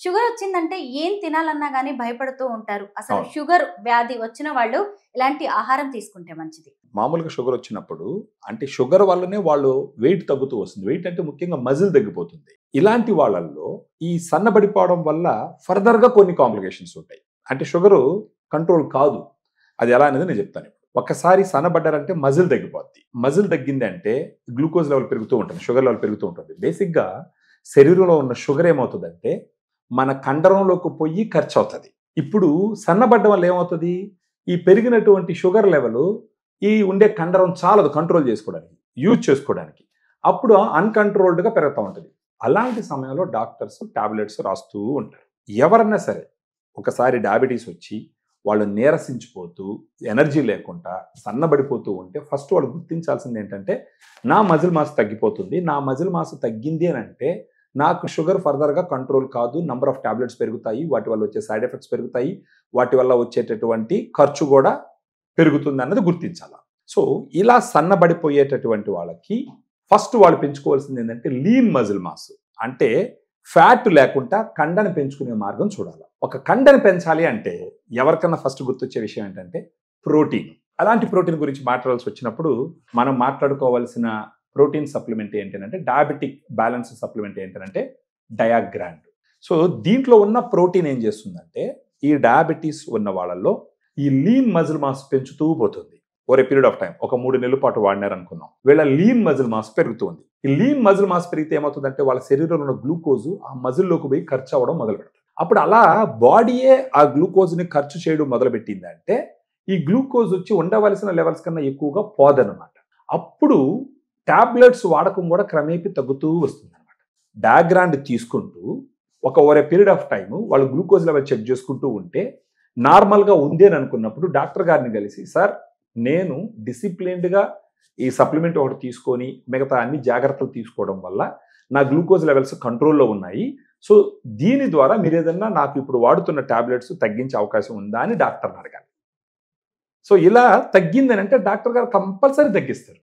Sugar వచ్చిందంటే ఏం తినాలన్నా గాని భయపడుతూ ఉంటారు. అసలు అవును. షుగర్ వ్యాధి వచ్చిన వాళ్ళు ఎలాంటి ఆహారం తీసుకుంటే మంచిది? మామూలుగా షుగర్ వచ్చినప్పుడు అంటే షుగర్ వల్లనే వాళ్ళు వెయిట్ తగ్గుతూ వస్తుంది. వెయిట్ అంటే ముఖ్యంగా మజిల్ తగ్గిపోతుంది. ఇలాంటి వాళ్ళల్లో ఈ సన్నబడిపోవడం వల్ల ఫర్దర్‌గా కొన్ని కాంప్లికేషన్స్ ఉంటాయి. అంటే షుగరు కంట్రోల్ కాదు. అది ఎలా అనేది నేను చెప్తాను ఇప్పుడు. ఒక్కసారి సన్నబడ్డారంటే మజిల్ తగ్గిపోద్ది. మజిల్ తగ్గింది అంటే గ్లూకోజ్ లెవెల్ పెరుగుతూ ఉంటుంది. షుగర్ లెవెల్ పెరుగుతూ ఉంటుంది. బేసిక్‌గా శరీరంలో ఉన్న షుగర్ ఏమవుతదంటే మన కండరంలోకి పోయి ఖర్చవుతది. ఇప్పుడు సన్నబడ్డం వల్ల ఏమవుతది? ఈ పెరిగినటువంటి షుగర్ లెవెల్ ఈ ఉండే కండరం చాలదు కంట్రోల్ చేసుకోవడానికి. యూజ్ చేసుకోవడానికి. అప్పుడు అన్‌కంట్రోల్డ్‌గా పెరుగుతా ఉంటది. అలాంటి సమయంలో డాక్టర్స్ టాబ్లెట్స్ రాస్తూ ఉంటారు. ఎవరన్నా సరే ఒకసారి డయాబెటిస్ వచ్చి వాళ్ళు నీరసించిపోతూ, ఎనర్జీ లేకుండా, సన్నబడిపోతూ ఉంటే ఫస్ట్ వాళ్ళు గుర్తించాల్సింది ఏంటంటే, నా మజిల్ మాస్ తగ్గిపోతుంది. నా మజిల్ మాస్ తగ్గింది అనంటే నాకు షుగర్ ఫర్దర్‌గా కంట్రోల్ కాదు. నంబర్ ఆఫ్ టాబ్లెట్స్ పెరుగుతాయి. వాటి వల్ల వచ్చే సైడ్ ఎఫెక్ట్స్ పెరుగుతాయి. వాటి వల్ల వచ్చేటటువంటి ఖర్చు గూడా పెరుగుతుందన్నది గుర్తించాల. సో, ఇలా సన్నబడిపోయేటటువంటి వాళ్ళకి ఫస్ట్ వాళ్ళు పెంచుకోవాల్సింది ఏందంటే లీన్ మజిల్ మాస్. అంటే ఫ్యాట్ లేకుండా కండని పెంచుకునే మార్గం చూడాల. ఒక కండని పెంచాలి అంటే ఎవరికన్నా ఫస్ట్ గుర్తొచ్చే విషయం ఏంటంటే ప్రోటీన్. అలాంటి ప్రోటీన్ గురించి మాట్లాడాల్సి వచ్చినప్పుడు మనం మాట్లాడుకోవాల్సిన ప్రోటీన్ సప్లిమెంట్ ఏంటంటే డయాబెటిక్ బ్యాలెన్స్ సప్లిమెంట్ ఏంటంటే డయాగ్రాండ్. సో, దీంట్లో ఉన్న ప్రోటీన్ ఏం చేస్తుందంటే ఈ డయాబెటిస్ ఉన్న వాళ్ళల్లో ఈ లీన్ మజిల్ మాస్ పెంచుతూ పోతుంది. Over a period of time ఒక 3 నెలల పాటు వాడినారనుకుందాం. వీళ్ళ లీన్ మజిల్ మాస్ పెరుగుతుంది. ఈ లీన్ మజిల్ మాస్ పెరిగితే ఏమవుతుందంటే వాళ్ళ శరీరంలో ఉన్న గ్లూకోజ్ ఆ మజిల్లోకి పోయి ఖర్చు అవ్వడం మొదలు పెడతారు. అప్పుడు అలా బాడీయే ఆ గ్లూకోజ్‌ని ఖర్చు చేయడం మొదలుపెట్టిందంటే ఈ గ్లూకోజ్ వచ్చి ఉండవలసిన లెవెల్స్ కన్నా ఎక్కువగా పోదనమాట. అప్పుడు టాబ్లెట్స్ వాడకం కూడా క్రమేపీ తగ్గుతూ వస్తుందన్నమాట. డయాగ్రాండ్ తీసుకుంటూ over a period of time వాళ్ళు గ్లూకోజ్ లెవెల్ చెక్ చేసుకుంటూ ఉంటే నార్మల్‌గా ఉంది అని అనుకున్నప్పుడు డాక్టర్ గారిని కలిసి సార్ నేను డిసిప్లిన్డ్‌గా ఈ సప్లిమెంట్ ఒకటి తీసుకొని మిగతా అన్ని జాగ్రత్తలు తీసుకోవడం వల్ల నా గ్లూకోజ్ లెవెల్స్ కంట్రోల్‌లో ఉన్నాయి. సో, దీని ద్వారా మీరేదన్నా నాకు ఇప్పుడు వాడుతున్న టాబ్లెట్స్ తగ్గించే అవకాశం ఉందా అని డాక్టర్‌ని అడగాలి. సో, ఇలా తగ్గిందనంటే డాక్టర్ గారు కంపల్సరీ తగ్గిస్తారు.